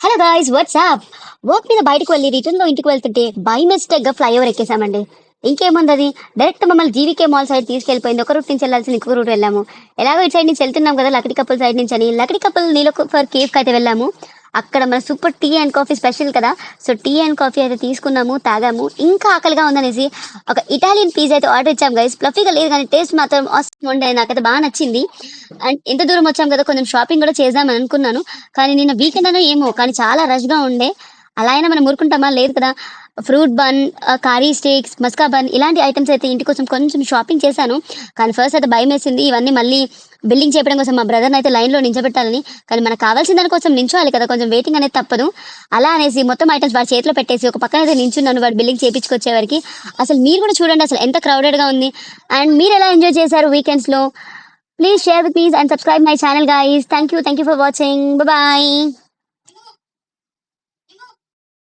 Hello guys WhatsApp. Work మీద బయటకు వెళ్ళి రిటర్న్ లో ఇంటికి వెళ్తుంటే బై మిస్టేక్ గా ఫ్లైఓవర్ ఎక్కేసామండి. ఇంకేముంది, అది డైరెక్ట్ మమ్మల్ని జీవికే మాల్ సైడ్ తీసుకెళ్లిపోయింది. ఒక రూట్ నుంచి వెళ్ళాల్సిన ఇంకొక రూట్ వెళ్ళాము. ఎలాగో ఇటు సైడ్ నుంచి వెళ్తున్నాం కదా, లకడి కప్పుల్ సైడ్ నుంచి అని లకడి కప్పుల్ నీలోఫర్ కేఫ్ కి అయితే వెళ్ళాము. అక్కడ మన super tea and coffee special కదా, సో టీ అండ్ కాఫీ అయితే తీసుకున్నాము, తాగాము. ఇంకా ఆకలిగా ఉందనేసి ఒక ఇటాలియన్ పిజ్జా అయితే ఆర్డర్ ఇచ్చాం గైస్. ఫ్లఫీగా లేదు కానీ టేస్ట్ మాత్రం awesome ఉండే, నాకైతే బాగా నచ్చింది. అండ్ ఎంత దూరం వచ్చాం కదా, కొంచెం షాపింగ్ కూడా చేద్దామని అనుకున్నాను. కానీ నిన్న వీకెండ్ అనో ఏమో కానీ చాలా రష్ గా ఉండే. అలా అయినా మనం ఊరుకుంటామా, లేదు కదా. Fruit bun, khari sticks, maska bun ఇలాంటి ఐటమ్స్ అయితే ఇంటి కోసం కొంచెం షాపింగ్ చేశాను. కానీ ఫస్ట్ అయితే భయం వేసింది, ఇవన్నీ మళ్ళీ బిల్డింగ్ చేయడం కోసం మా బ్రదర్ని అయితే లైన్లో నించబెట్టాలని. కానీ మనకు కావాల్సిన దాని కోసం నించోవాలి కదా, కొంచెం వెయిటింగ్ అనేది తప్పదు. అలా అనేసి మొత్తం ఐటమ్స్ వాడి చేతిలో పెట్టేసి ఒక పక్కన అయితే నించున్నాను వాడు బిల్డింగ్ చేయించుకొచ్చే వరకు. అసలు మీరు కూడా చూడండి అసలు ఎంత క్రౌడెడ్గా ఉంది. అండ్ మీరు ఎలా ఎంజాయ్ చేశారు వీకెండ్స్లో? Please share with me and subscribe my channel, guys. Thank you for watching. Bye bye.